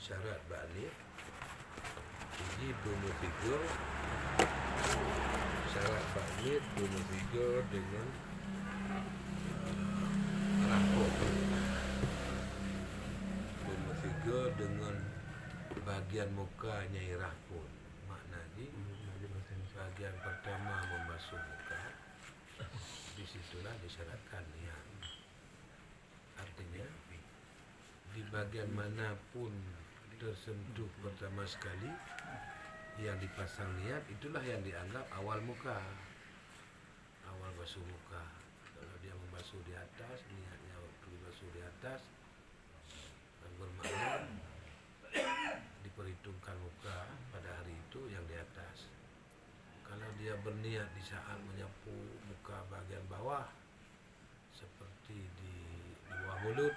syarat ba'ni ini bermufigur syarat ba'ni bermufigur dengan rangkuk bermufigur dengan bagian mukanya irah pun maknanya bagian pertama membasuh muka disitulah disyaratkan niat. Artinya di bagian manapun tersentuh pertama sekali yang dipasang niat itulah yang dianggap awal muka, awal basuh muka. Kalau dia membasuh di atas, niatnya waktu dibasuh di atas bermakna diperhitungkan muka pada hari itu yang di atas. Kalau dia berniat di saat menyapu muka bagian bawah seperti di bawah mulut,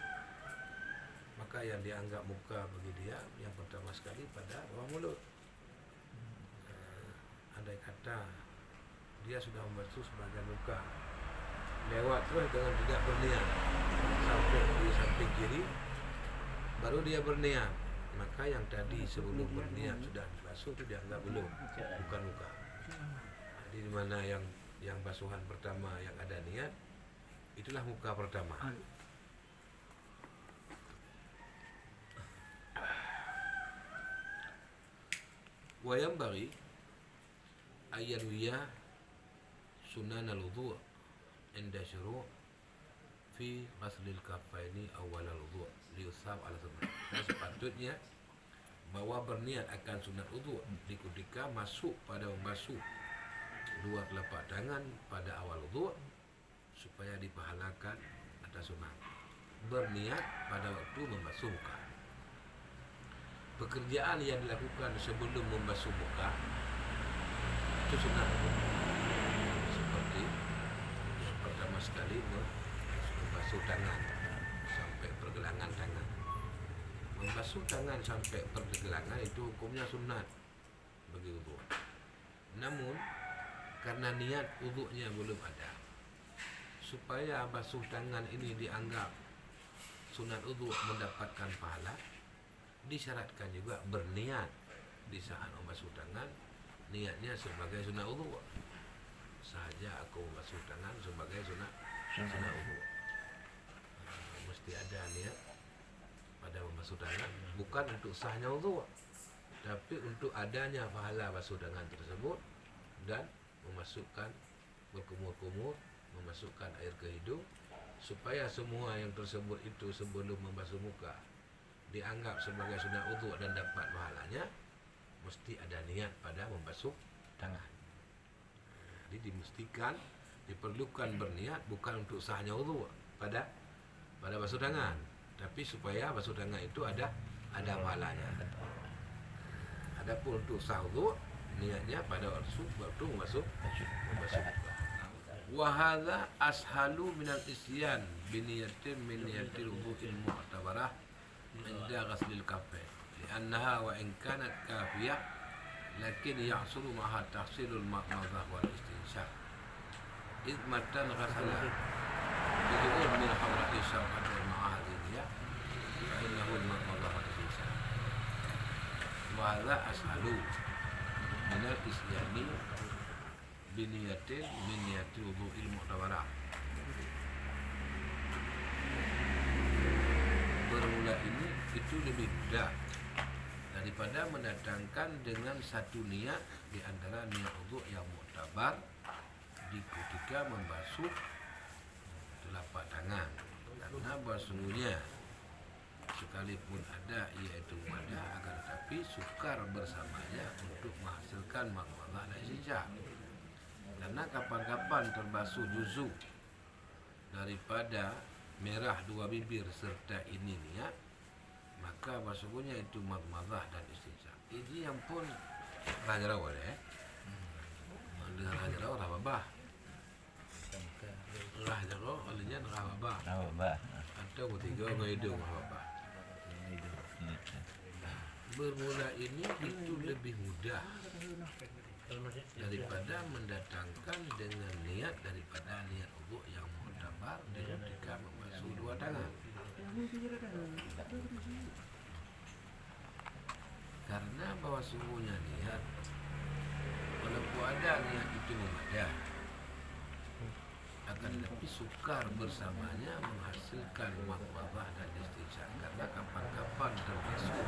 maka yang dianggap muka bagi dia yang pertama sekali pada bawah mulut. Andai kata dia sudah membasuh sebagian muka, lewat terus dengan tidak berniat sampai di samping kiri, baru dia berniat, maka yang tadi sebelum berniat sudah dibasuh itu dianggap belum, bukan muka. Jadi di mana yang basuhan pertama yang ada niat, itulah muka pertama. Wayam bagi ayyanwiya sunan al-wudu' inda syuru' fi ghaslil kaffaini awal al-wudu' liusab ala sunnah. Dan sepatutnya bahwa berniat akan sunat wudu' ketika masuk pada membasuh dua telapak tangan pada awal wudu' supaya dipahalakan atas sunat. Berniat pada waktu membasuh muka. Pekerjaan yang dilakukan sebelum membasuh muka itu sunat. Seperti yang pertama sekali membasuh tangan sampai pergelangan tangan. Membasuh tangan sampai pergelangan itu hukumnya sunat bagi wudu'. Namun karena niat wudu'nya belum ada, supaya basuh tangan ini dianggap sunat wudu' mendapatkan pahala, disyaratkan juga berniat di saat membasuh tangan, niatnya sebagai sunat wudu'. Sahaja aku membasuh tangan sebagai sunat wudu'. Mesti ada niat pada membasuh tangan, bukan untuk sahnya wudu', tapi untuk adanya pahala basuh tangan tersebut dan memasukkan berkumur-kumur, memasukkan air ke hidung, supaya semua yang tersebut itu sebelum membasuh muka dianggap sebagai sunat wudu' dan dapat pahalanya, mesti ada niat pada membasuh tangan. Jadi dimestikan, diperlukan berniat bukan untuk sahnya wudu' pada basuh tangan, tapi supaya basuh tangan itu ada pahalanya. Adapun untuk sah wudu', niatnya pada waktu membasuh muka. Wa hadza ashalu minal isyan bi niyatin min niyatil wudu'il mu'tabarah inda ghaslil kaffain li'annaha wa in kanat kafiyah lakin yahsulu ma'a tahsilul ma'madhah wal istinshaq id matan ghasala bid'un min hadrati syar'at wal ma'ahadiyah fa innahu al-ma'madhah wal istinshaq wa hadza ashalu minal isyani biniyatin min niyatil wudu'il mu'tabarah. Bermula ini itu lebih mudah daripada mendatangkan dengan satu niat di antara niat wudu' yang mu'tabar di ketika membasuh telapak tangan. Karena sesungguhnya sekalipun ada yaitu ada, akan tetapi sukar bersamanya untuk menghasilkan makmadah dan istinshaq. Karena kapan-kapan terbasuh juzu daripada merah dua bibir serta ini niat, maka sesungguhnya itu makmadah dan istinshaq. Ini yang pun raja rawa dengan raja rawa rababah. Raja rawa olehnya rababah. Atau ketiga hidung rababah. Bermula ini itu lebih mudah daripada mendatangkan dengan niat daripada niat wudu' yang mu'tabar ketika membasuh dua tangan. bahwa sungguhnya niat, walaupun ada niat itu memadah, akan tetapi sukar bersamanya menghasilkan madmadah dan istinsyaq, karena kapan-kapan termasuk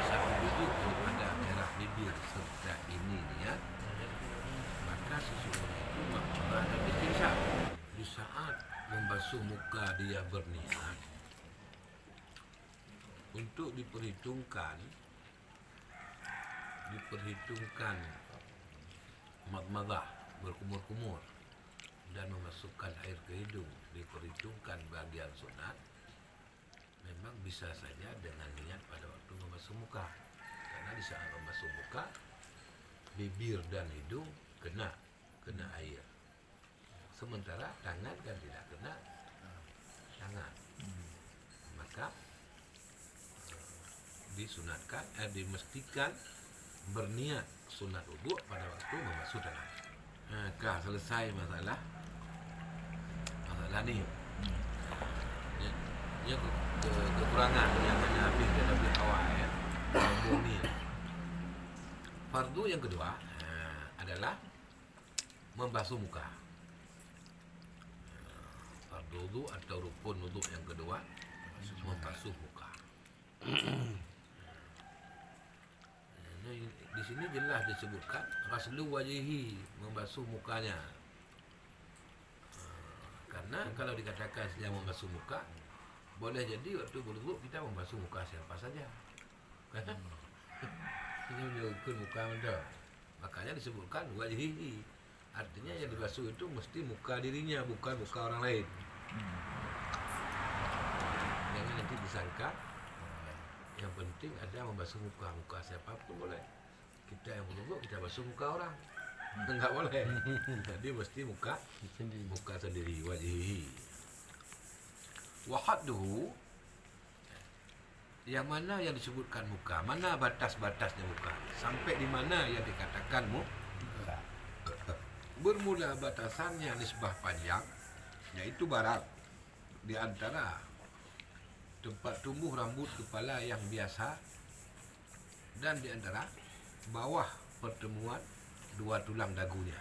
satu duduk daripada merah bibir serta ini niat, maka sesungguhnya itu madmadah dan istinsyaq. Di saat membasuh muka dia berniat, untuk diperhitungkan madmadah, berkumur-kumur dan memasukkan air ke hidung, diperhitungkan bagian sunat, memang bisa saja dengan niat pada waktu membasuh muka. Karena di saat membasuh muka, bibir dan hidung kena air, sementara tangan kan tidak kena tangan. Maka disunatkan, dimestikan berniat sunat wuduk pada waktu membasuh tangan. Kah selesai masalah ni. Ini kekurangan yang hanya habis dan habis awal ya. Ni. Fardu yang kedua adalah membasuh muka. Fardu wuduk atau rukun wuduk yang kedua, membasuh muka. Di sini jelas disebutkan ghaslu wajhihi, membasuh mukanya. Karena kalau dikatakan sedang membasuh muka, boleh jadi waktu berwuduk kita membasuh muka siapa saja. Kan? Ini menyebutkan muka anda. Makanya disebutkan wajhihi. Artinya yang dibasuh itu mesti muka dirinya, bukan muka orang lain. Jangan nanti disangka yang penting ada membasuh muka siapapun boleh. Kita yang berwuduk kita basuh muka orang, enggak boleh. Jadi mesti muka sendiri, wajhihi. Wa hadduhu, yang mana yang disebutkan muka, mana batas-batasnya muka, sampai di mana yang dikatakan muka. Bermula batasannya nisbah panjang, yaitu barat di antara tempat tumbuh rambut kepala yang biasa dan di antara bawah pertemuan dua tulang dagunya.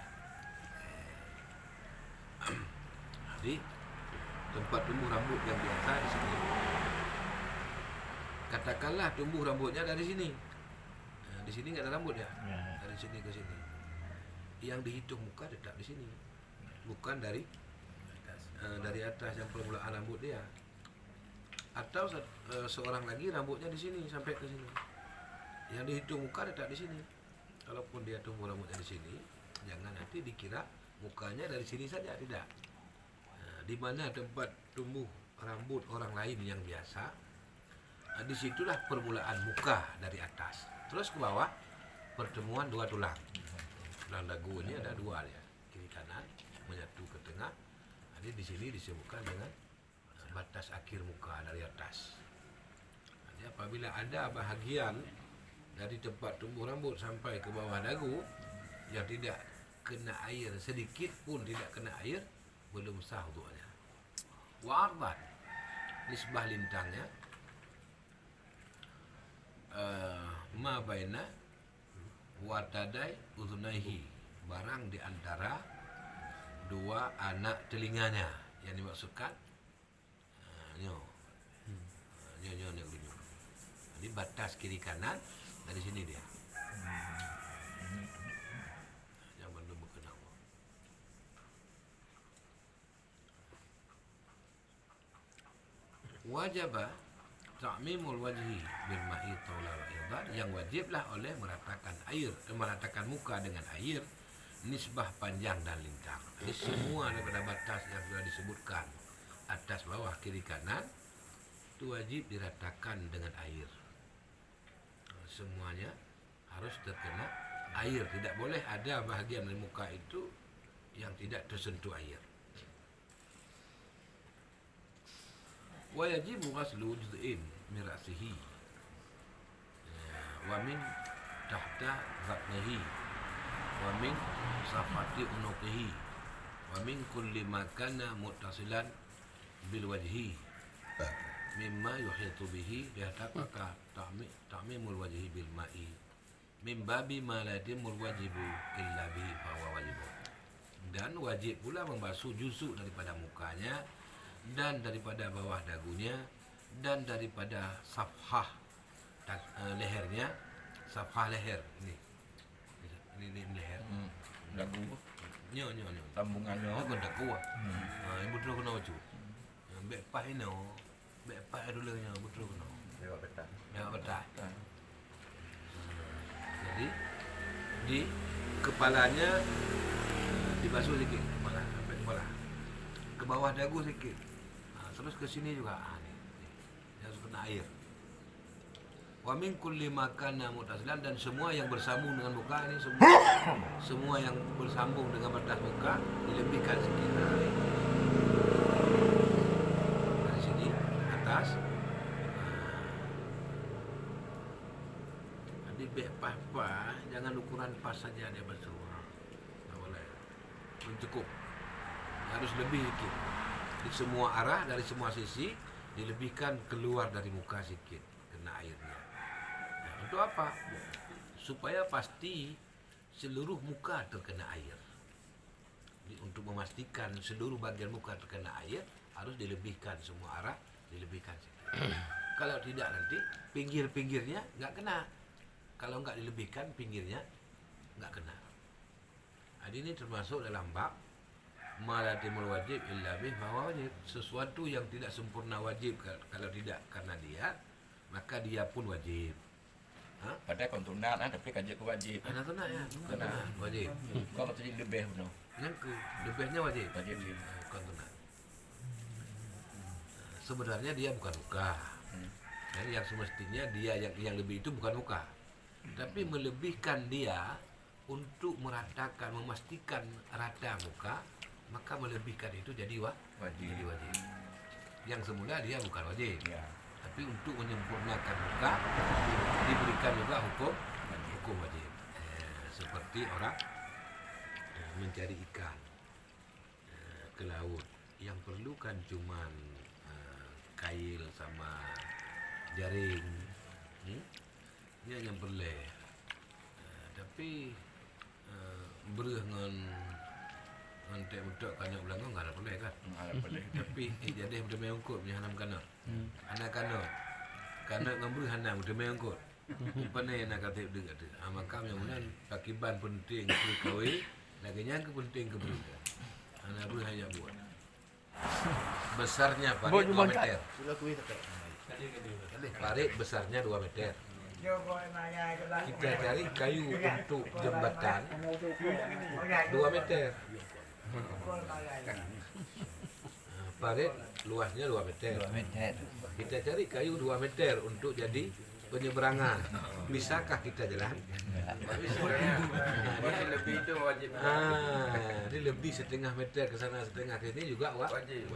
Jadi tempat tumbuh rambut yang biasa di sini. Katakanlah tumbuh rambutnya dari sini. Di sini nggak ada rambut ya? Dari sini ke sini. Yang dihitung muka tetap di sini, bukan dari atas yang permulaan rambut dia. Atau seorang lagi rambutnya di sini sampai ke sini, yang dihitung muka tetap di sini. Kalaupun dia tumbuh rambutnya di sini, jangan nanti dikira mukanya dari sini saja, tidak. Di mana tempat tumbuh rambut orang lain yang biasa, disitulah permulaan muka dari atas. Terus ke bawah pertemuan dua tulang. Tulang dagu ini ada dua ya, kiri kanan menyatu ke tengah. Jadi di sini disebutkan dengan batas akhir muka dari atas. Jadi apabila ada bahagian dari tempat tumbuh rambut sampai ke bawah dagu yang tidak kena air, sedikit pun tidak kena air, belum sah wuduknya. Wa ardan, nisbah lintangnya ma baina watadai uzunaihi, barang di antara dua anak telinganya, yang dimaksudkan nyo. Jadi batas kiri kanan dari sini dia. Jangan belum berkenal. Wajibah ta'mimul wajhi bil ma'i tawla wa idad, yang wajiblah oleh meratakan muka dengan air, nisbah panjang dan lintang. Jadi semua daripada batas yang sudah disebutkan, atas bawah kiri kanan, itu wajib diratakan dengan air. Semuanya harus terkena air, tidak boleh ada bahagian dari muka itu yang tidak tersentuh air. Wa yajibu ghaslu juz'in min ra'sihi wa min tahta batnihi wa min safati unuqihi wa min kulli ma kana muttasilan bil wajhi mimma yuhitu bihi, yahtaqa ta'mimul wajhi bil ma'i Min babi ma la yatimul wajibu illa bihi fa huwa wajibun. Dan wajib pula membasuh juzuk daripada mukanya dan daripada bawah dagunya dan daripada safhah lehernya, safhah leher ini leher. Dagu Nyo tambungannya. Aku dah kuat. Ibu terus kena ucu. Bek pah ini, bek pah dulu nya betul kena. Lewat petang. Ya betul. Jadi di kepalanya dibasuh sikit kepala, sampai kepala. Ke bawah dagu sikit. Terus ke sini juga. Ni. Dia harus kena air. Wa min kulli makana mutasilan, dan semua yang bersambung dengan muka ini semua yang bersambung dengan batas muka dilebihkan sikit. Dari sini atas. Jadi bek pas jangan ukuran pas saja dia basuh. Tak boleh. Cukup. Harus lebih sikit. Di semua arah, dari semua sisi dilebihkan keluar dari muka sikit kena airnya. Untuk apa? Supaya pasti seluruh muka terkena air. Jadi, untuk memastikan seluruh bagian muka terkena air, harus dilebihkan semua arah, dilebihkan sikit. Kalau tidak nanti pinggir-pinggirnya enggak kena. Kalau enggak dilebihkan pinggirnya enggak kena. Jadi ini termasuk dalam bab malatimul wajib illa bih bahwa wajib. Sesuatu yang tidak sempurna wajib kalau tidak karena dia, maka dia pun wajib. Padahal kon tunat tapi kaji ku wajib. Anak tunat ya, Kena. wajib. Kau mesti lebih benar. Yang ke lebihnya wajib. Wajib sih. Kon tunat. Sebenarnya dia bukan muka. Dan yang semestinya dia yang lebih itu bukan muka. Tapi melebihkan dia untuk meratakan, memastikan rata muka, maka melebihkan itu jadi Wajib. Jadi wajib. Yang semula dia bukan wajib. Ya. Tapi untuk menyempurnakan muka diberikan juga hukum wajib. Seperti orang mencari ikan ke laut, yang perlu kan cuma kail sama jaring, ini yang perlu. Tapi bereh dengan tak kanyak belakang enggak ada perlu kan. Ada boleh. Tapi jadi betul mengangkut punya hanam kanat. Anak kanat. Kanat ngambil hanam betul mengangkut. Pandai nak kata dia kata. Maka yang mana pakiban penting ke kawin, laginya ke penting ke berita. Anak boleh hanya buat. Besarnya parit 2 meter. Parit besarnya 2 meter. Kita cari kayu untuk jembatan 2 meter. Parit luasnya 2 meter. 2 meter. Kita cari kayu 2 meter untuk jadi penyeberangan. Bisakah kita jalan? Masih lebih itu wajib. Ini lebih setengah meter ke sana setengah ke sini juga Wajib.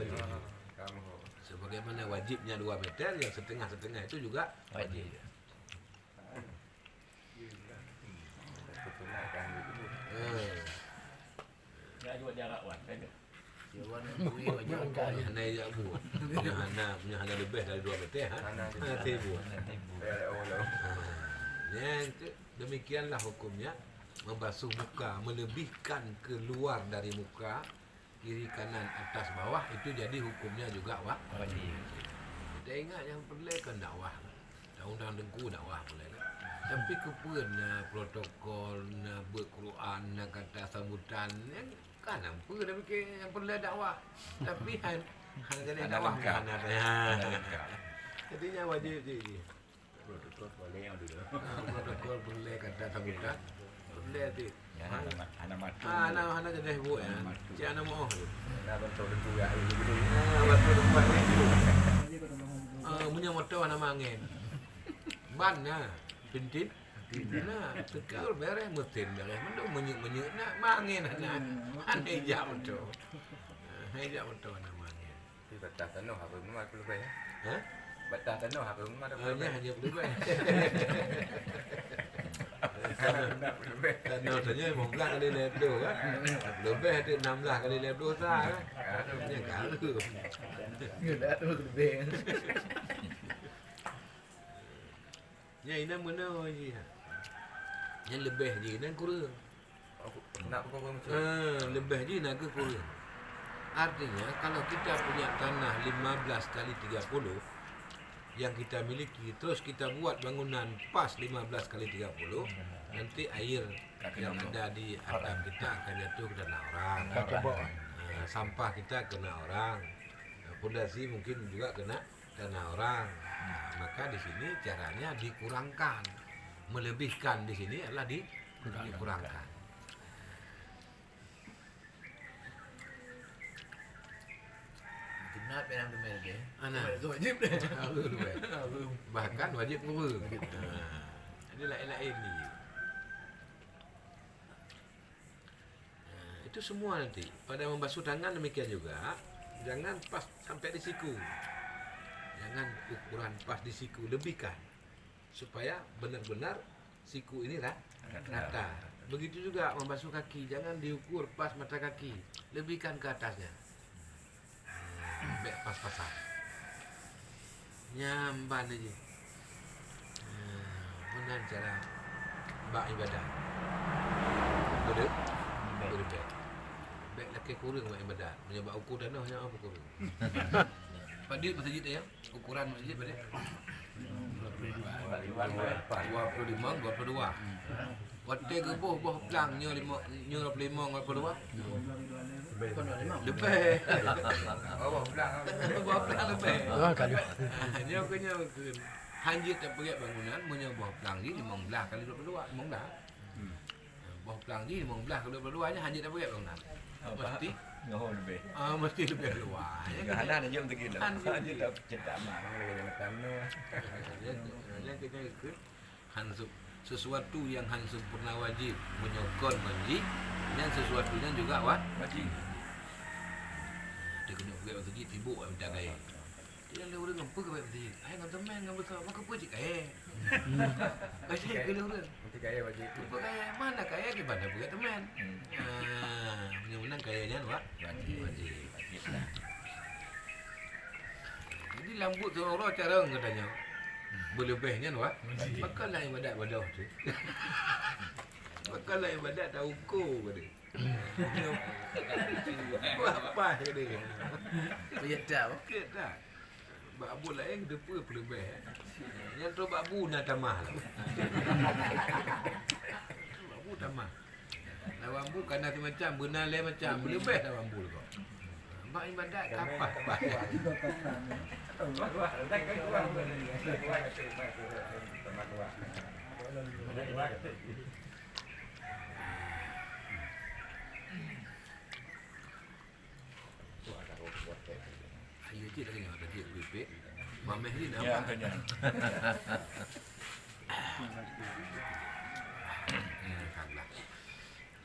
Kamu. Sebagaimana wajibnya 2 meter, yang setengah-setengah itu juga Wajib. Ya juga jarak wan. Hana ya bu. Punya hana lebih dari 2 meter. Hana tibu. Demikianlah hukumnya membasuh muka, melebihkan keluar dari muka, kiri kanan atas bawah, itu jadi hukumnya juga Wajib. Kita ingat yang perlu kan dakwah. Undang dengku dakwah boleh kan. Tapi kepuan protokol berquran kata sambutan kan apa dah fikir yang perlu dakwah. Tapi hanya jadi dakwah kan ada. Jadinya wajib je. Protokol boleh yang dulu. Protokol boleh kata sambutan. Boleh tu. Ya, anak mati. Anak jadi buat ya. Cik anak mau. Nak bentuk ya dulu. Betul buat ni. Punya motor anak mangin. Ban na pintin na tekal beres mesin beres mendung menyuk nak mangin anak ane jak betul hejak betul anak mangin Di batas tanah apa rumah aku lebih. ha Batas tanah apa rumah ada hanya berubah lebih. dan notanya 15 kali ledo kan lebih ada 16 kali ledo sah kan nya kalau Gila tu lebih. nya ina mana je Yang lebih je dan kurang. Aku nak pokok macam. Lebih je naga kurang. Artinya kalau kita punya tanah 15 kali 30 yang kita miliki, terus kita buat bangunan pas 15 kali 30, nanti air yang ada di atap kita akan jatuh ke tanah orang. Sampah kita kena orang. Pondasi mungkin juga kena tanah orang. Maka di sini caranya dikurangkan. Melebihkan di sini adalah dikurangkan. Kenapa yang benar dia? Anak. Itu wajib deh. Bahkan wajib kurang. Inilah lain ni. Itu semua nanti. Pada membasuh tangan demikian juga. Jangan pas sampai di siku. Jangan ukuran pas di siku, lebihkan. Supaya benar-benar siku ini rata. Begitu juga membasuh kaki, jangan diukur pas mata kaki, lebihkan ke atasnya. Baik pas-pasan. Nyamban aja. Benar cara bak ibadah. Betul? Betul. Baik laki kurang bak ibadah. Menyebab ukur tanah hanya apa kurang. Pak Dit masjid ya? Ukuran masjid pada 25, 22. Hotel ke boh pelang nyo 25, 22. Lebih. Oh, pulang. Bawah pelang lebih. Kalau Nyo kena hanjit tak pergi bangunan punya bawah pelang ni 15 kali 22, 15. Bawah pelang ni 15 kali 22 nya hanjit tak pergi bangunan. Mesti Ngoh lebih. mesti lebih keluar. Hana ada jom tegil. Dia tak cetak mak. Macam tu. Yang kita ikut sesuatu yang sempurna wajib menyokong wajib dan sesuatunya juga Wajib. dia kena pergi masjid sibuk minta gaya. Dia ada orang apa ke masjid? Ai dengan teman dengan besar maka apa cik gaya. Baca kena orang. Mesti kaya wajib. Apa gaya mana gaya ke mana pergi teman. Menang gayanya wajib. Wajib lah. Jadi lambut tu orang cara katanya. Berlebihnya makalah ibadat tu. Makalah ibadat tak ukur pada. Apa dia? Bayar dah. Okey tak. Babu lain depa pelebih. Yang tu babu nak tamah lah. Babu tamah. Nah bambu kana tu macam benar lain macam berlebih dah bambu tu. Mak ibadat kapas. Ayo cik lagi nak cik pipit. Mameh ni Ya, nampak. tanya. Kalah.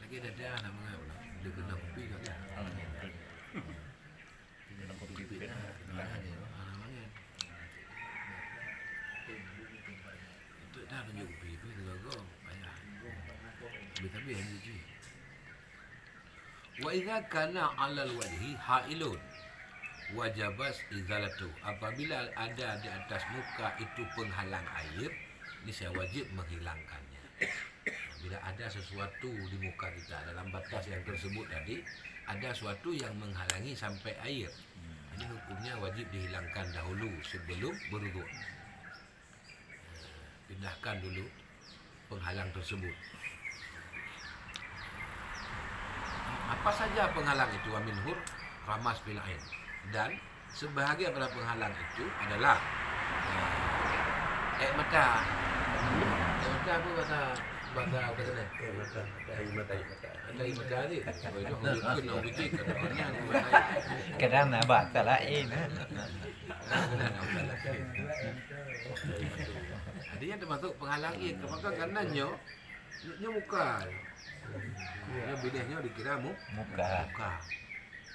Lagi ada nak mengapa? Dia kena kopi kat. Dalam kopi pipit. Itu dah tunjuk kopi tu go. Banyak. Habis yang cuci. Wa idza kana 'alal wajhi hailun wajabas izalatu. Apabila ada di atas muka itu penghalang air, ini saya wajib menghilangkannya. Bila ada sesuatu di muka kita dalam batas yang tersebut tadi, ada sesuatu yang menghalangi sampai air. Ini hukumnya wajib dihilangkan dahulu sebelum berwuduk. Pindahkan dulu penghalang tersebut. Apa saja penghalang itu? Aminhur ramas bil ain. Dan sebahagian pada penghalang itu adalah air mata. Air mata apa bahasa apa sana? Air mata. Air mata ni. Itu kena uji katanya. Kadang nak bahasa lain. Jadi yang termasuk penghalang itu. Maka kerana nyo muka. Nyo bidahnya dikira Muka. muka.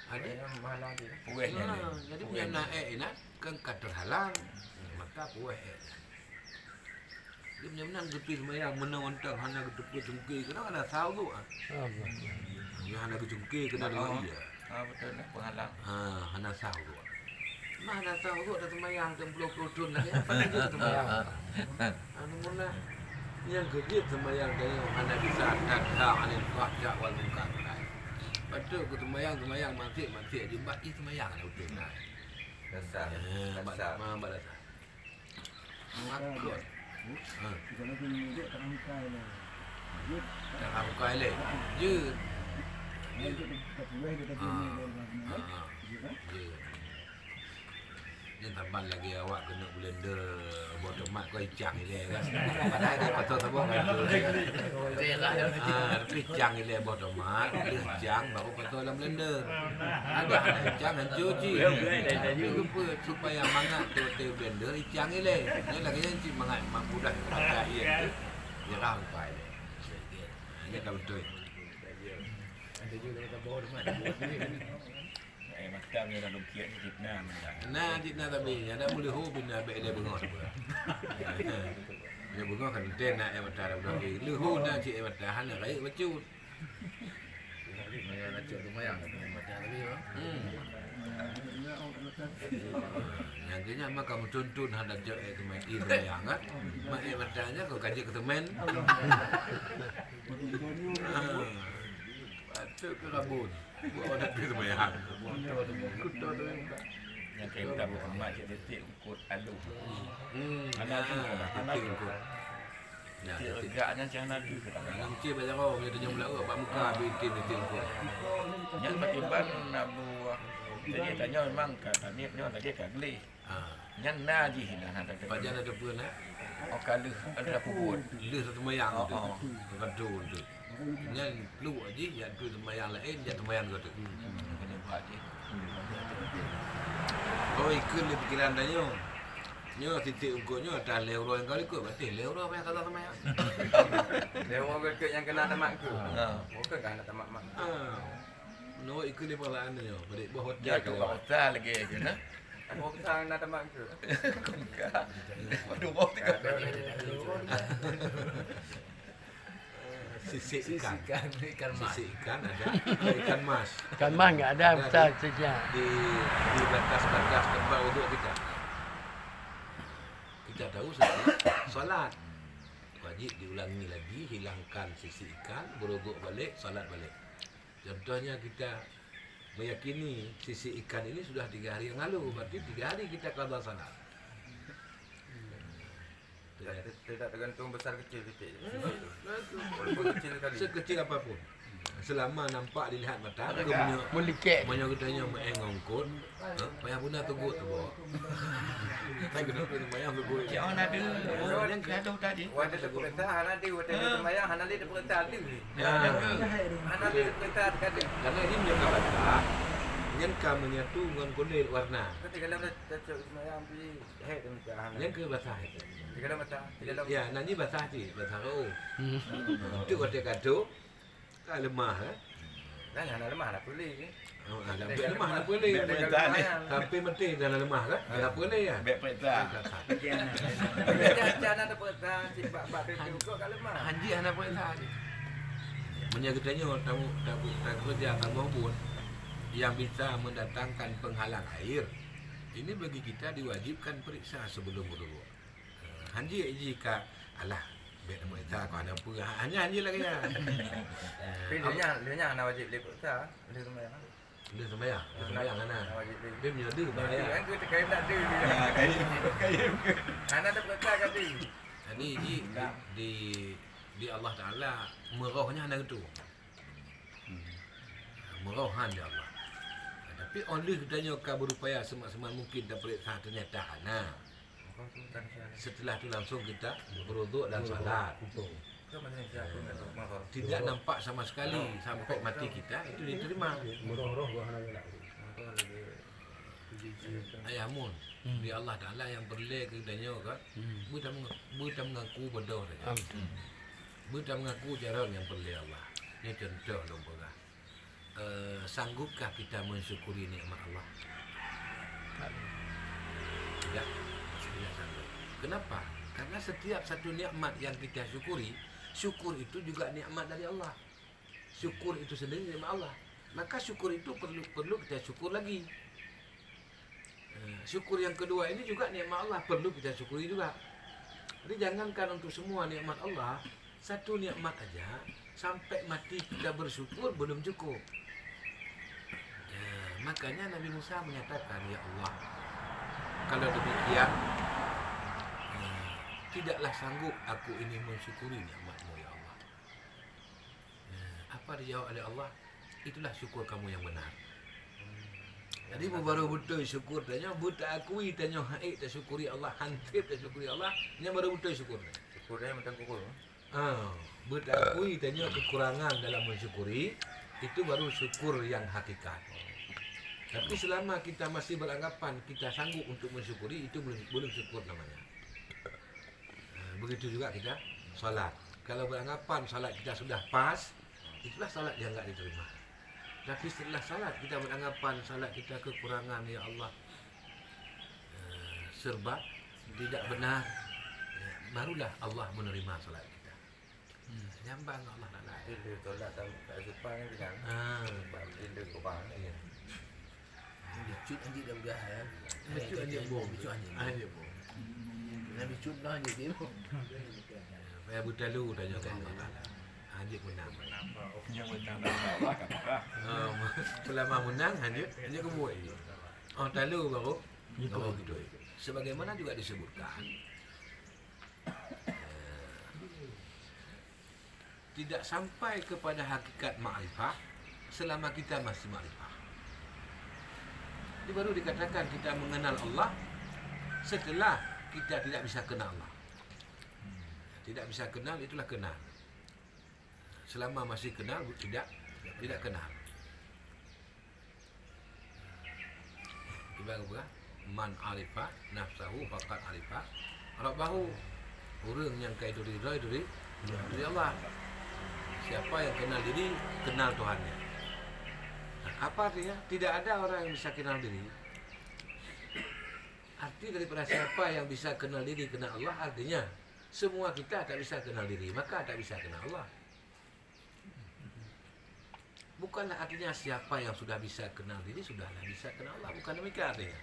Ada Mahalang dia. Puesnya ni. jadi punya naik ini kan terhalang, maka puas. Dia benar-benar gepi semayang menang-mentang hana ketepu cungkir kena kena tahu tu. Ya hana kecungkir kena dengan dia. Betul lah penghalang. Hana tahu tu. Mana tahu tu ada semayang 10 tun lagi apa dia semayang. Anu mula Yang kejut sembahyang tengok mana bisa tadha anil fahsya wal munkar. Betul ke sembahyang mati jumpa sembahyang ada betul nah. Dasar. Badak mah badak. Makut. Ha. Tak ramai le. Je. Ni tambah lagi awak kena blender bottom mat kau icang ile kan. Padahal dia patut tabung kan. Tapi icang ile bottom mat, dia icang baru patut dalam blender. Ada icang dan cuci. Tapi lupa supaya mangat tu blender icang ile. Ni lagi yang mangat mak budak pakai ia tu. Dia rampai. Ini kalau betul. Ada juga kata bawa rumah. Macam ni dalam kiat ni Vietnam dah. Nah, jitna tapi ada boleh ho bina be dia bengok pula. Dia bengok kan ten nak yang mata dah lagi. Lu ho nak cik mata han nak baik bacut. Maya nak cek rumah yang macam lagi bang. Yang kena mak kamu tuntun hendak cek itu main itu yang kan. Mak matanya kau kaji ke temen. Batuk ke rabun. Buat ada tu bayang. Kutu tu. Yang kita bukan mak cik detik ukut alu. Anak tu anak tu. Ya, Tegaknya macam mana tu kita. Nang cik banyak orang dia tanya pula bab muka bitin tu. Yang batiban nak buah. Tadi tanya memang kata ni tadi kan beli. Yang naji hilang ada. Pajan ada pun nak. Oh kalau ada puput. Lu satu mayang tu. Betul tu. Yang lu aja yang tu mayang lain, yang mayang tu. Kena buat je. Oh ikut le pikiran tanya. Nyo titik ukutnya dah lewro yang kali ikut betul lewro apa yang kata mayang. Dia orang berkait yang kena tamat ke? Bukan kan nak tamat mak. No ikut le perlahan tanya. Balik buah Ya hotel tu hotel lagi kena. Orang sang nak tamat ke? Enggak. Waduh mau tiga. Sisik ikan. Ikan mas. Sisik ikan ada. Ikan mas. Ikan mas enggak ada besar sejak. Di batas-batas tempat untuk kita. Kita tahu solat. Wajib diulangi lagi, hilangkan sisi ikan, berogok balik, solat balik. Contohnya kita meyakini sisi ikan ini sudah 3 hari yang lalu, berarti 3 hari kita qada salat. Tidak tergantung besar kecil titik. Walaupun kecil kali. Sekecil apapun. Selama nampak dilihat mata, Boleh kek. banyak katanya mengongkot, payah bunda tunggu tu bawa. Saya kena pergi mayang tunggu. Jangan ada. Yang ada tadi. Wada perintah anak dia, wada dia sembahyang, anak dia perintah dia. Ya, Anak dia perintah kata. karena ini menjaga mata, nyenka menyatu dengan kulit warna. Ketika dalam cocok sembahyang pergi head dia minta anak. Yang ke basah itu. Tiga dalam mata, tiga dalam. Ya, nanti basah je, basah kau. Itu kata kado, tak lemah eh. Dan anak lemah nak boleh. Oh, lemah lemah tak boleh. Sampai mati dah lemah kan? Tak boleh ya. Bek perintah. Jangan ada perintah, cik bab dia juga kat lemah. Haji anak perintah je. Menyagutanya tamu kerja tamu pun yang bisa mendatangkan penghalang air. Ini bagi kita diwajibkan periksa sebelum berwudu. Haji jika alah bek nama kita kau ada apa? Hanya lagi ya. Tapi dia anak wajib dia perintah, dia sembahyang. Dia sembahyang anak. Wajib dia. Dia menyadu Dia bahaya. kan kita kaya nak dia. Kayu. Anak ada perintah kat dia. Jadi di Allah Taala merohnya anak itu. Merohan dia Allah. Tapi oleh katanya kau berupaya semaksimal mungkin dan periksa ternyata nah. Setelah itu langsung kita berwuduk dan salat. Kau macam ni aku nak marah. Tidak nampak sama sekali sampai mati kita itu diterima. Ayamun di Allah Taala yang berleh kedanya kan. Buta mengaku bodoh saja. Buta mengaku jalan yang berleh Allah. Ini contoh lompatlah. Sanggupkah kita mensyukuri nikmat Allah? Tidak. Tidak sanggup. Kenapa? Karena setiap satu nikmat yang kita syukuri, syukur itu juga nikmat dari Allah. Syukur itu sendiri nikmat Allah. Maka syukur itu perlu kita syukur lagi. Syukur yang kedua ini juga nikmat Allah, perlu kita syukuri juga. Jadi jangankan untuk semua nikmat Allah, satu nikmat aja sampai mati kita bersyukur belum cukup. Makanya Nabi Musa menyatakan, ya Allah, kalau demikian tidaklah sanggup aku ini mensyukuri nikmat-Mu ya Allah. Apa dijawab oleh Allah? Itulah syukur kamu yang benar. Jadi baru betul syukur tanya, buta akui tanya haid tak syukuri Allah, hantip tak syukuri Allah, ini baru betul syukur. Syukurnya macam kukur. Buta akui tanya kekurangan dalam mensyukuri, itu baru syukur yang hakikat. Tapi selama kita masih beranggapan kita sanggup untuk mensyukuri, itu belum syukur namanya. Begitu juga kita salat. Kalau beranggapan salat kita sudah pas, itulah salat yang enggak diterima. Tapi setelah salat kita beranggapan salat kita kekurangan, ya Allah, serba tidak benar, barulah Allah menerima salat kita. Nyambang Allah nak lain. Dia tolak tak supang kan kenyang. Dia kupang. Ya. Bicut anjing dah udah ya. Bicut anjing bom. Bicut anjing. Anjing bom. Nak bicut dah anjing dia. Saya butalu tanya kan Allah. Anjing menang. Yang menang Allah kata. Selama menang anjing kebuat je. Talu baru gitu. Sebagaimana juga disebutkan, tidak sampai kepada hakikat ma'rifah selama kita masih ma'rifah. Ini baru dikatakan kita mengenal Allah setelah kita tidak bisa kenal Allah. Tidak bisa kenal, itulah kenal. Selama masih kenal, tidak kenal. Ibarat man arifah nafsahu faqad arifah rabbahu. Orang yang kaya dari Allah. Siapa yang kenal diri, kenal Tuhannya. Apa artinya? Tidak ada orang yang bisa kenal diri. Arti daripada siapa yang bisa kenal diri, kenal Allah, artinya semua kita tak bisa kenal diri, maka tak bisa kenal Allah. Bukanlah artinya siapa yang sudah bisa kenal diri, sudahlah bisa kenal Allah. Bukan demikian artinya.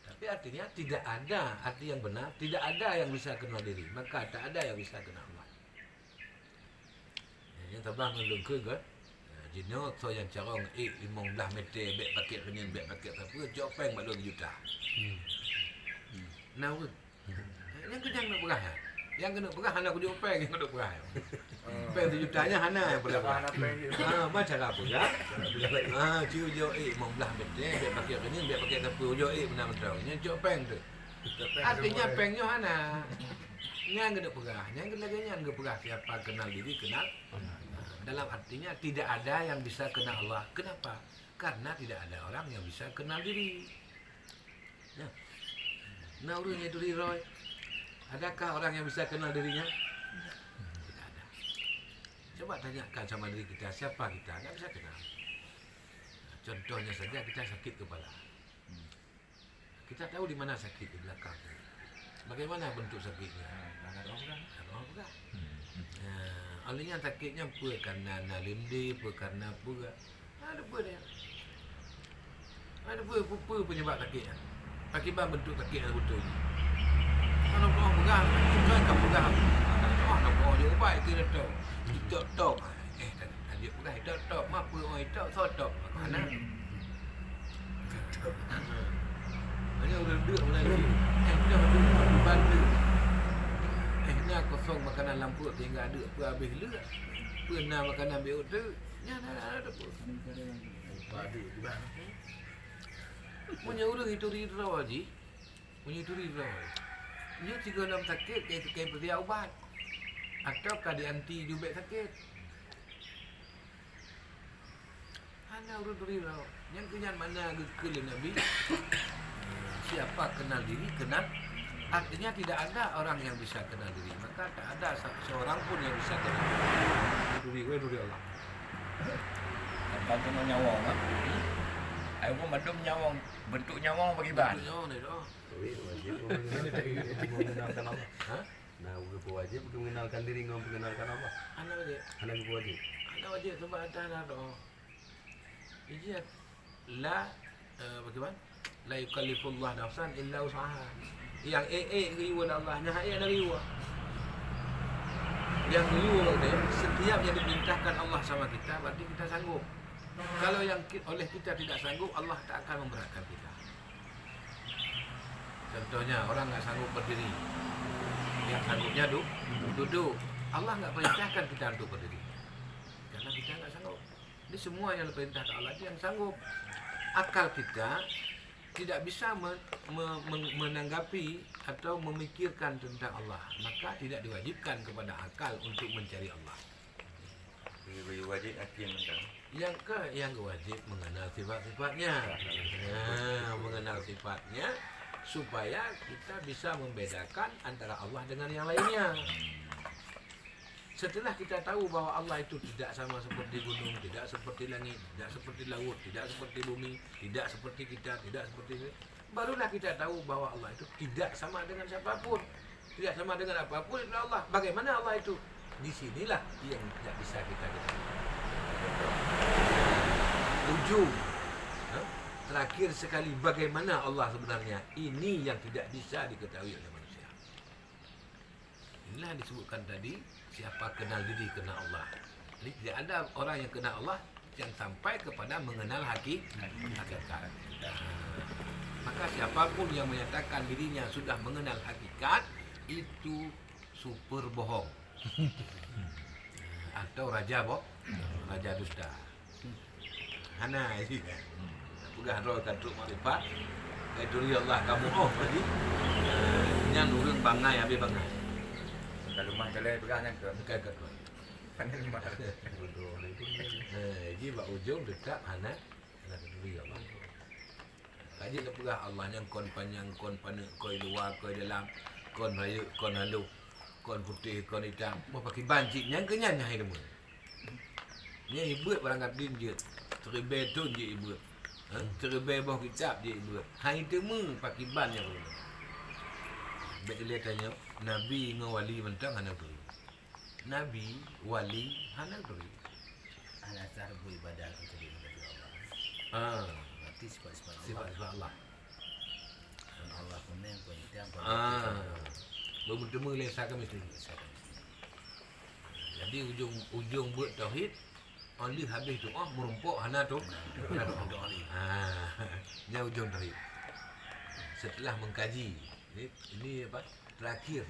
Tapi artinya tidak ada arti yang benar, tidak ada yang bisa kenal diri, maka tak ada yang bisa kenal Allah. Yang terbang ngelungkul kan? Jino tu yang carong 15 meter bek paket renin bek paket apa jopeng balon juta. Nah, yang kenyang nak berah. Yang kena berah anak aku jopeng yang kena berah. Peng 1 jutanya hana yang berah. Macam apa ya? Ciu jo 15 meter bek paket renin bek paket apa jo benar-benar. Yang jopeng tu. Artinya pengnya hana. Yang kena berah, yang kena ganyan ke berah siapa kenal diri kenal. Dalam artinya tidak ada yang bisa kenal Allah. Kenapa? Karena tidak ada orang yang bisa kenal diri. Ya. Nah, urungnya diri Roy. Adakah orang yang bisa kenal dirinya? Tidak ada. Coba tanyakan sama diri kita, siapa kita? Tidak bisa kenal. Contohnya saja kita sakit kepala. Kita tahu di mana sakit di belakang. Bagaimana bentuk sakitnya? Orang pegang. Alihnya sakitnya apa? Karena lindi, apa karena apa? Ada apa dia? Ada apa penyebab sakitnya? Akibat bentuk sakitnya betul ni. Kalau orang pegang, kita akan pegang. Kalau orang dia ubat kita tahu. Kita tahu. Dia pegang, kita tahu. Apa orang itu? So tahu. Mana? Hanya orang duduk Melayu. Kita duduk bantu. Nak kosong makanan lampu tinggal ada apa habis lek. Pernah makanan biar tu. Nya ada apa. Padu juga. Punya orang itu rirau aji. Punya itu rirau. Dia 36 sakit kayak pergi ubat. Atau kadi anti jubek sakit. Hanya orang rirau. Yang kenyan mana ke Nabi. Siapa kenal diri, kenal. Artinya tidak ada orang yang bisa kenal diri. Maka tak ada seorang pun yang bisa kenal diri Allah. Tanpa kena nyawang lah. Aku madum nyawang. Bentuk nyawang bagi bahan. Bentuk nyawang ni doh. Mengenalkan Allah. Ha? Nah, begitu wajib mengenalkan diri, ngom mengenalkan Allah. Anak aja. Anak begitu wajib. Anak aja sebab ada doh. Ijat la bagaimana? La yukallifullah nafsan illa usaha. Yang riwa Allah, nah ada riwa. Yang riwa dia, setiap yang diperintahkan Allah sama kita, berarti kita sanggup. Kalau yang oleh kita tidak sanggup, Allah tak akan memberatkan kita. Contohnya, orang nggak sanggup berdiri, yang sanggupnya duduk. Allah nggak perintahkan kita untuk berdiri, karena kita nggak sanggup. Ini semua yang diperintahkan Allah itu yang sanggup. Akal kita tidak bisa menanggapi atau memikirkan tentang Allah, maka tidak diwajibkan kepada akal untuk mencari Allah. Wajib hakim tentang. Yang wajib mengenal sifat-sifatnya. Mengenal sifatnya supaya kita bisa membedakan antara Allah dengan yang lainnya. Setelah kita tahu bahwa Allah itu tidak sama seperti gunung, tidak seperti langit, tidak seperti laut, tidak seperti bumi, tidak seperti kita, tidak seperti ini, barulah kita tahu bahwa Allah itu tidak sama dengan siapapun, tidak sama dengan apapun itu Allah. Bagaimana Allah itu? Di sinilah yang tidak bisa kita ketahui. Ujung terakhir sekali, bagaimana Allah sebenarnya? Ini yang tidak bisa diketahui oleh manusia. Inilah yang disebutkan tadi, siapa kenal diri, kenal Allah. Jadi tidak ada orang yang kenal Allah yang sampai kepada mengenal hakikat. Maka siapapun yang menyatakan dirinya sudah mengenal hakikat, itu super bohong. Atau raja dusta. Hana ini. Pegah roh katuk makrifat. Kaituri Allah kamu tadi. Yang urang bangai habis bangai. Kalau rumah kalian pegangnya ke. Dekat. Panen rumah. Jadi bak ujung dekat hana kaituri Allah. Kaji nak pegah Allah yang kon panjang, kon panek, koi luar, koi dalam, kon raya, kon halu, kon putih, kon hitam. Mau pakai banci yang kenyanya hai demu. Ni ibut barang kadin je. Teribet tu je ibut. Teribet bawah kitab je ibut. Hai demu pakai ban yang dulu. Bila tanya Nabi dengan wali mentang hana tu. Nabi, wali hana tu. Al-Azhar beribadah kepada Allah. Berarti sifat-sifat Allah. Allah kuning, hitam, Bertemu lesakan mesti. Jadi ujung buat tauhid, only habis tu merumpuk hana tu. Ini ujung tauhid. Setelah mengkaji, ini apa? Terakhir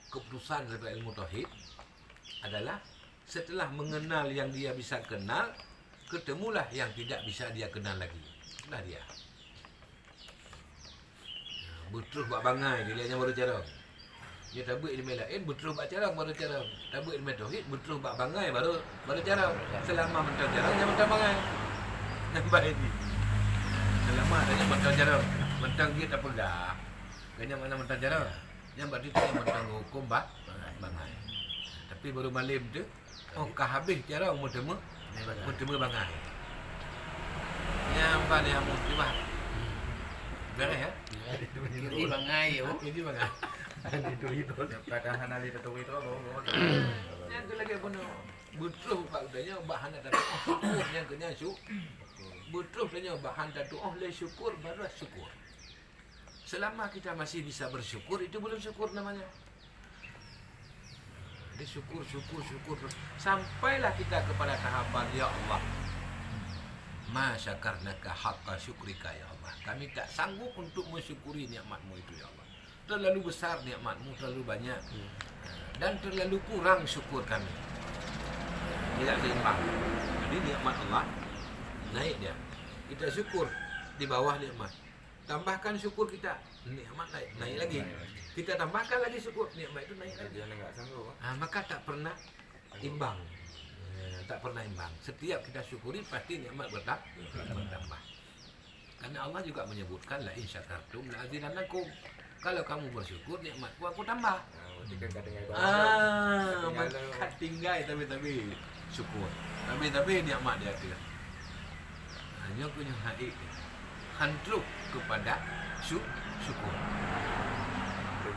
keputusan daripada ilmu tauhid adalah setelah mengenal yang dia bisa kenal, ketemulah yang tidak bisa dia kenal lagi. Itulah dia. Betul buat bangai, dia hanya baru carang. Dia tabuk ilmu lain, betul buat carang baru carang. Tabuk ilmu tauhid, betul buat bangai baru carang. Selama mentang carang, dia mentang bangai. Nampak ini. Selama adanya mentang carang, mentang dia tak pegang. Kena mana mentang carang? Yang berarti dia mentang hukum bangai. Tapi baru malam tu, kah habis carang bertemu bangai. Yang paling yang muslimah. Beres ya? Kiri bangai yo. Ini bangai. Kata hanali betul itu Yang ke lagi pun betul pak udahnya bahan ada syukur yang kena betul tanya bahan tatu le syukur baru syukur. Selama kita masih bisa bersyukur, itu belum syukur namanya. Jadi syukur terus sampailah kita kepada tahapan ya Allah. Ma syakarnaka haqqa syukrika ya Allah. Kami tak sanggup untuk mensyukuri nikmat-Mu itu ya Allah. Terlalu besar nikmat-Mu, terlalu banyak. Dan terlalu kurang syukur kami. Tidak seimbang. Jadi nikmat Allah naik dia. Kita syukur di bawah nikmat. Tambahkan syukur kita, nikmat naik lagi. Kita tambahkan lagi syukur, nikmat itu naik lagi. dia enggak sanggup. Maka tak pernah imbang. Tak pernah imbang. Setiap kita syukuri pasti nikmat bertambah. Karena Allah juga menyebutkan la in syakartum la azidannakum. Kalau kamu bersyukur nikmatku aku tambah. Jika katanya Maka tinggal tapi syukur. Tapi nikmat dia tu. Hanya punya haik hantruk kepada syukur.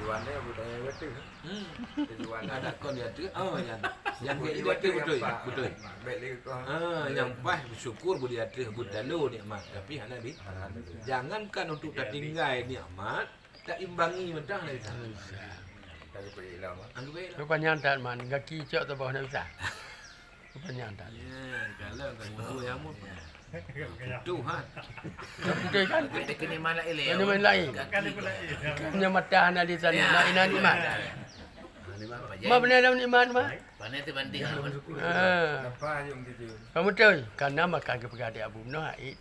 tujuannya budaya betul. Tujuan Ada kon dia tu. Yang dia tu betul. Baik lagi kau. Yang pas bersyukur boleh ada berdalu nikmat. Tapi hana di jangankan untuk tertinggal nikmat, tak imbangi betul lah itu. Tak lupa hilang. Anggap baik lah. Rupanya tak mana kaki cok tu bawah nak usah. Rupanya tak. Ya, kalau kan mutu yang mu. Tuh ha. Betul kan? Kita kena malak elok. Kena main lain. Kena mata anak di sana. Nak inan iman. Ma benar dalam iman ma. Panen tu banding. Nampak je mesti tu. Kamu tahu karena makan kepada Abu Noh ai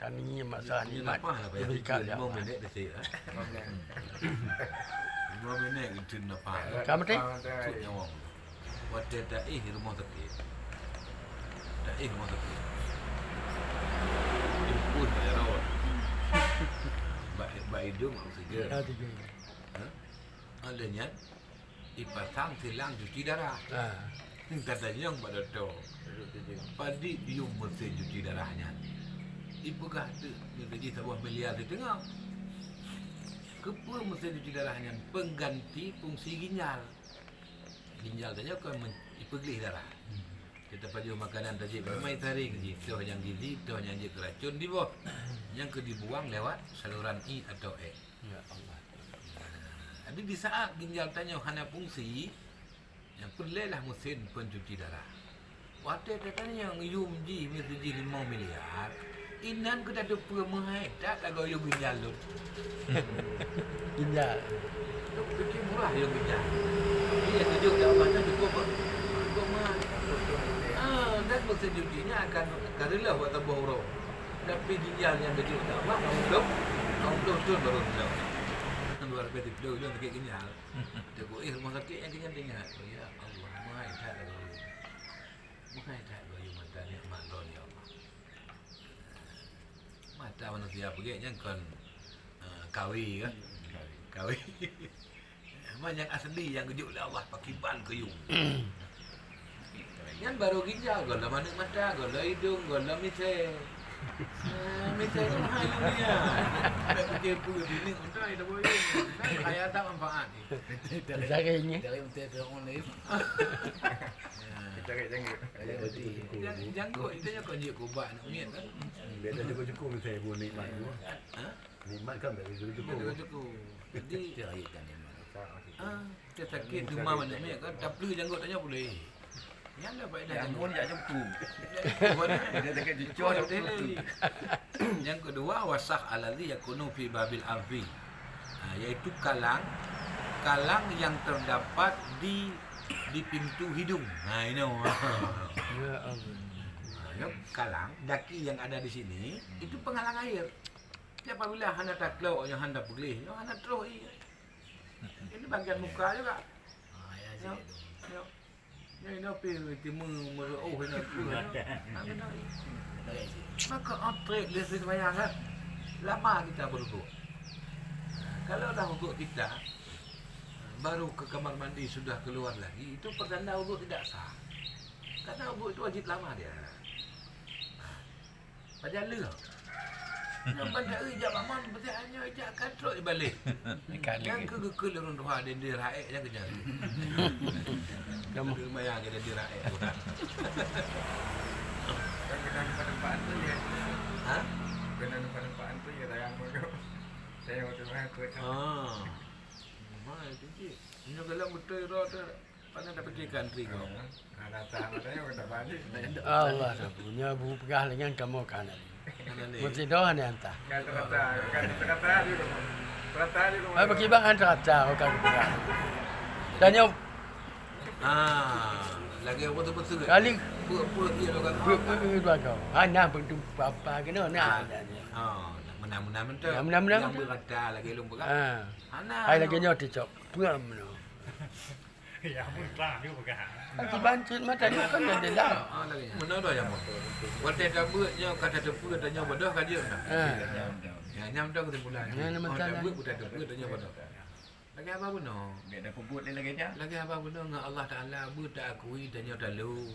tani masalah Ini iman. apa lah bayar Lebih kat dia. 5 minit dah saya. 5 minit itu apa? Kamu tahu? Cuk nyawa. Waktu tak rumah sakit. Tak rumah sakit. Impun bayar rawat. Baik hidung oksigen. Ah, tiga. Adanya ipasang silang cuci darah. Katanya yang pada tu. Padi dia mesti cuci darahnya. Ipegah tu gaji sebuah miliar di tengah. Kepa mesti cuci darahnya pengganti fungsi ginjal. Ginjal tanya kan ipeglih darah. Kita paju makanan tadi mai tarik je. Tu yang gizi, tu yang je keracun di bawah. Yang ke dibuang lewat saluran I atau E. Ya Allah. Jadi di saat ginjal tanya hana fungsi, yang perlulah mesin pencuci darah. Waktu katanya yang yumji mesti 5 miliar, inan kita ada permahai tak lagu yung ginjal tu. Ginjal. Tu fikir murah yung ginjal. Dia tujuh dah macam cukup apa? Cukup mah. Dan mesin cucinya akan rela buat tambah orang. Tapi ginjal yang kecil tak apa, kaum tu baru tahu. Luar biasa tu dia sakit ginjal. Dia kata, rumah sakit yang ginjal tinggal. Ya Allah, mahal tak lagu. Mahal tak lagu mata ni makhluk ya Allah. Mata manusia pergi yang kan kawi kan. Kawi. Memang yang asli yang kejut lah Allah pakai ban keyung. Yang baru ginjal, gola mana mata, gola hidung, gola misai. Misal tu mahal dia. Tak fikir pun ini untuk ada boleh. Saya tak manfaat ni. Caranya. Dari betul tu orang lain. Kita janggut. Janggut itu nya kau je kubat nak niat kan. Dia dah cukup saya pun nikmat tu. Ha? Nikmat kan tak boleh Cukup cukup. cukup. Jadi Dia ayatkan dia. kita sakit rumah mana ni kan tak perlu janggut tanya boleh. Yang dah baik dah Yang janggut. pun tak jemput. Dia Dia dekat cucur cucur Yang kedua wasah alazi yakunu fi babil anfi. Iaitu kalang yang terdapat di pintu hidung. Ini. Ya Allah. Kalang daki yang ada di sini itu penghalang air. Jadi apabila hana tak keluar yang hana boleh, yang hana terus ini bagian muka juga. Ya. Ya. Ya ini apa timu merau ini apa? Maka outlet dia sembahyang kan. Lama kita berwuduk. Kalau dah wuduk kita baru ke kamar mandi sudah keluar lagi, itu pertanda wuduk tidak sah. Karena wuduk itu wajib lama dia. Pajala. Yang bandar ijab aman betul hanya ijab katrok balik. Yang ke lorong doa dia raik yang kerja. Kamu lumayan dia raik. Kan kena tempat tu dia. Ha? Kena tempat tu dia tayang tu. Saya waktu mana tu. Mai tinggi. Ini kalau betul roda pandai dapat ikan kau. Datang katanya kena balik. Allah dah punya bu pegah dengan kamu kanan. Mesti doa ni entah. Kan terkata dia. Terkata dia. Ai bagi bang antara kau kan pegah. Dan yang Lagi apa tu betul? kali Pura-pura dia orang. dua kau. Hana bentuk apa kena nak. Menang-menang betul. Menang-menang. Yang berkata lagi lumpuh kan. Hana. Ai lagi nyot dicok. Puam no. Ya pun tak dia bukan. Aki bancit mata dia kan ada dah. Lagi. Mana dah yang mau? Waktu tabutnya kata tepu tanya bodoh kan dia. Ya nyam dah kesimpulan. Ya, nama Kata tanah. tepu kata tepu tanya bodoh. Lagi apa benar? Dia ada puput dia lagi nya. Lagi apa benar dengan Allah Taala bu tak akui tanya talu.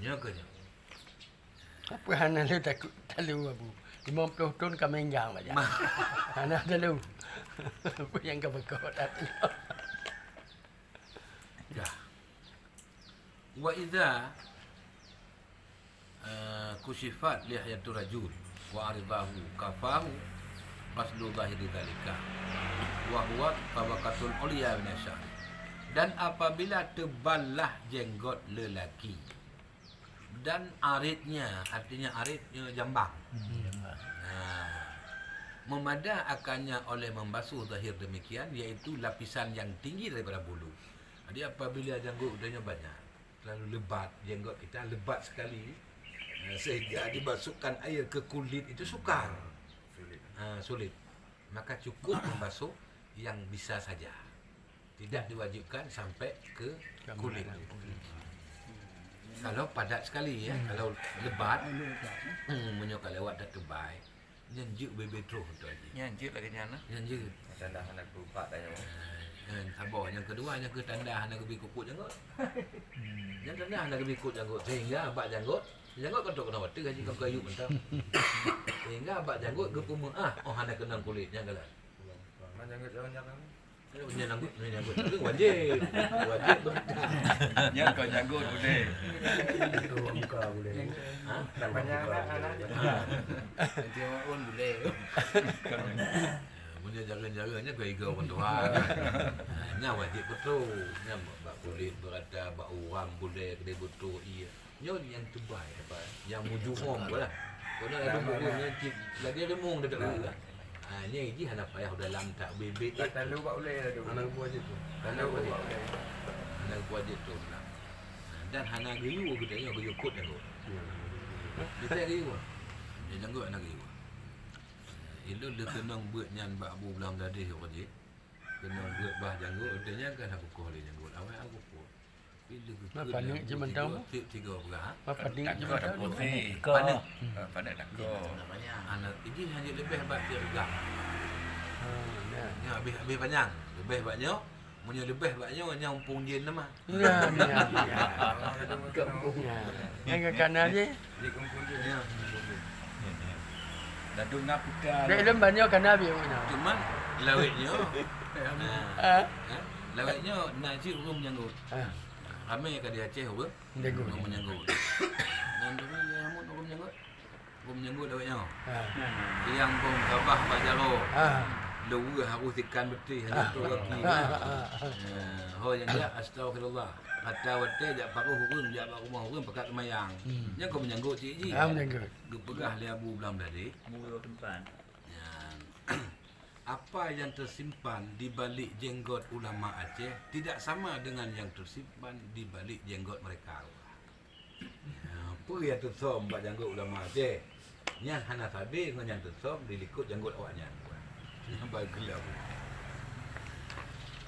Nya ke nya. Apa hana lu takut talu abu. 50 ton kami enggak aja. Hana talu. Apa yang kau bekot hati. Ya. Wa idza kushifat lihayatur rajul wa aridahu kafahu qasdu zahiri dzalika wa huwa tabaqatul ulya min asy-sya'ri. Dan apabila teballah jenggot lelaki dan aritnya, artinya aritnya jambang. Memada akannya oleh membasuh zahir demikian, iaitu lapisan yang tinggi daripada bulu. Jadi apabila janggut udahnya banyak, terlalu lebat, jenggot kita lebat sekali, sehingga dimasukkan air ke kulit itu sukar, sulit. Maka cukup membasuh yang bisa saja, tidak diwajibkan sampai ke kulit. Kalau padat sekali ya, kalau lebat, menyokal lewat dah terbaik. Nyanjuk bebe terus tu aja. Nyanjut lagi nyana. Nyanjuk. Tanda anak berupat dah yang. Sabar. Yang kedua, yang ke tanda anak lebih kukut janggut. Yang tanda anak lebih kukut janggut. Sehingga abak janggut kau kena water gaji kau kayu mentah. Sehingga abak janggut ke puma. Oh anak kenang kulitnya kalah. Mana jangan. Punya janggut. Itu wajib. Wajib berkah. Yang kau janggut boleh. Orang muka boleh. Banyak anak. Nanti orang pun boleh. Punya jaga-jaganya kau iga orang Tuhan. Nya wajib betul. Nya bak kulit berada, bak orang boleh kedai betul. Iya. Nya yang terbaik apa? Yang mujumong lah. Kau nak ada mung yang lagi ada mung dekat lah. Ni ji hana payah dalam tak bebek. Tak lupa boleh dah tu. Anak buat je tu. Hana boleh. Hana buat je tu lah. Dan hana geyu gedanya geyu kot janggut. Kita geyu. Dia janggut anak geyu. Ilo dia kenang buat nyan bak abu belam tadi je. Kenang buat bah janggut udahnya kan aku kau le janggut. Awak aku kau. Bila Apa ni cuma tahu? Tiga belah. Apa ni Tak cuma kau dah tahu? putih. Panik. Pada tak kau. Namanya. Anak ini hanya lebih bak dia regam. Ya. Nya habis panjang. Lebih baknya. Punya lebih baknya yang umpung jin nama. Ya. Yang ke kanan je. Dia kumpul je. Ya. Dah duk nak putih. Dek lem banyak kanan biar mana. Cuman lawetnya lawetnya najib hukum menyanggut. Ramai kat di Aceh apa? Menyanggut. Menyanggut. Dan tu yang hukum menyanggut. Hukum menyanggut lawetnya. Ha. Yang pun kabah bajaro. Ha. Lu harus ikan betul hanya tu kaki. Ho yang dia astagfirullah. Kata wate jak paruh hukum jak bak rumah hukum pekat kemayang. Nya kau menyanggut cik ji. Ha menyanggut. Gepegah le abu belam tadi. Mulu tempat. Apa yang tersimpan di balik jenggot ulama Aceh tidak sama dengan yang tersimpan di balik jenggot mereka. Apa yang tersom bak jenggot ulama Aceh? Yang hana sabi dengan yang tersom dilikut jenggot awaknya. Nampak gelap.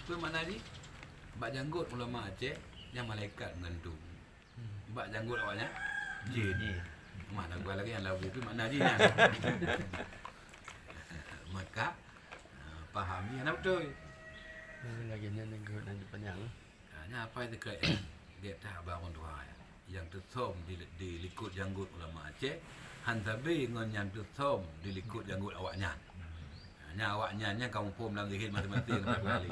Apa makna ni? Bak jenggot ulama Aceh yang malaikat mengandung. Bak jenggot awaknya jin. Mana gua lagi yang lagu tu makna jin. Maka pahami anak betul. Ini lagi menyanggut nanti panjang. Hanya apa itu ke dia tak bangun Tuhan. Yang tersom di likut janggut ulama Aceh, hantabi dengan yang tersom di likut janggut awaknya. Hanya awaknya nya kamu pun dalam zikir mati-mati dengan kali.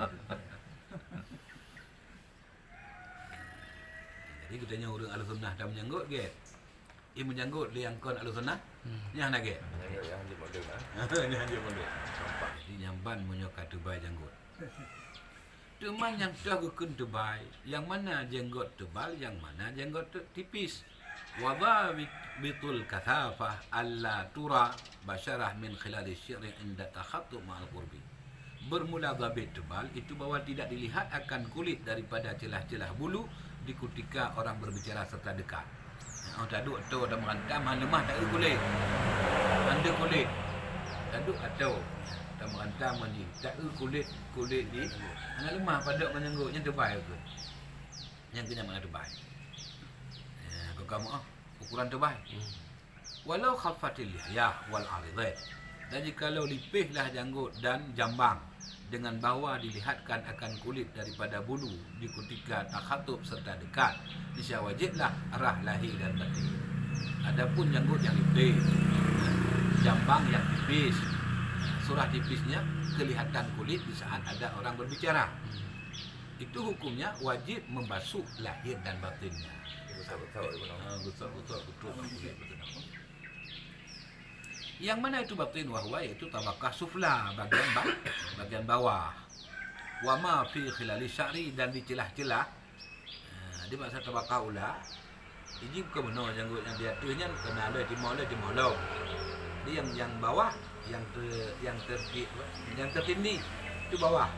Jadi kita nya orang Ahlussunnah dah menyanggut ke. Ia menyanggut dia yang kon Ahlussunnah. Nya nak ke. Yang dia model ah. Nya dia boleh. Nampak di nyamban menyokak tubai janggut. Teman yang tergukun tebal, yang mana jenggot tebal, yang mana jenggot tipis. Wada bitul kathafah alla tura basyarah min khilali syirri inda takhattu ma'al qurbi. Bermula dhabit tebal itu bahwa tidak dilihat akan kulit daripada celah-celah bulu di ketika orang berbicara serta dekat. Orang taduk atau ada merantam, lemah tak ada kulit. Anda kulit. Taduk atau tak merantam mandi. Tak ada kulit ni. Hanya lemah pada menyanggut yang terbaik ke. Yang kena mana terbaik. Kau kamu ukuran terbaik. Walau khafatil lihyah wal aridain. Dan jikalau lipihlah janggut dan jambang dengan bawah dilihatkan akan kulit daripada bulu di ketika takhatub serta dekat, niscaya wajiblah arah lahir dan batin. Adapun janggut yang lipih, jambang yang tipis, surah tipisnya kelihatan kulit di saat ada orang berbicara. Itu hukumnya wajib membasuh lahir dan batinnya. Betul-betul. Betul-betul kulit betul. Yang mana itu batin wahwa yaitu tabaqah sufla, bagian bawah. Wa ma fi khilali sya'ri, dan di celah-celah. Di masa tabaqah ula, ini bukan benar janggut yang dia tu nya kena le timur lo. Dia yang bawah yang tertindih itu bawah.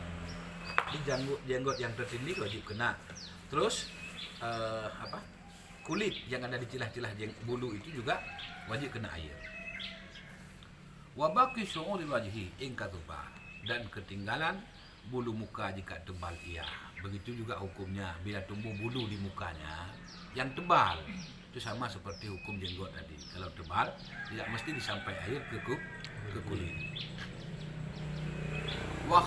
Di janggut yang tertindih wajib kena. Terus kulit yang ada di celah-celah bulu itu juga wajib kena air. Wa baqi syu'uril wajhi in katuba, dan ketinggalan bulu muka jika tebal ia. Begitu juga hukumnya bila tumbuh bulu di mukanya yang tebal. Itu sama seperti hukum jenggot tadi. Kalau tebal tidak mesti disampai air ke kulit. Wa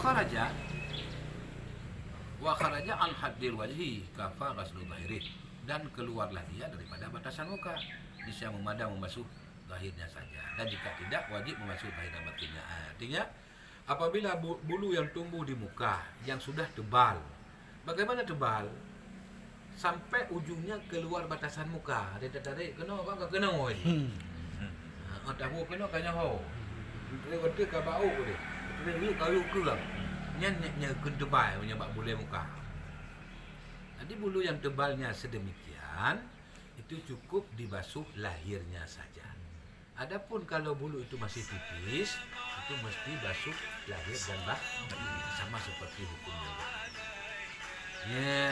kharaja an haddil wajhi kafa ghaslu zahiri, dan keluarlah dia daripada batasan muka. Bisa memadam membasuh zahirnya saja, dan jika tidak wajib membasuh zahir dan batinnya. Artinya apabila bulu yang tumbuh di muka yang sudah tebal, bagaimana tebal? Sampai ujungnya keluar batasan muka. Dia tarik kena apa kena ni. Tahu kena kanya ho. Dia kata ka bau dia. Dia kayu kelang. Nya tebal menyebab bulu muka. Jadi bulu yang tebalnya sedemikian itu cukup dibasuh lahirnya saja. Adapun kalau bulu itu masih tipis, itu mesti basuh lahir dan batin, sama seperti hukumnya. Ya.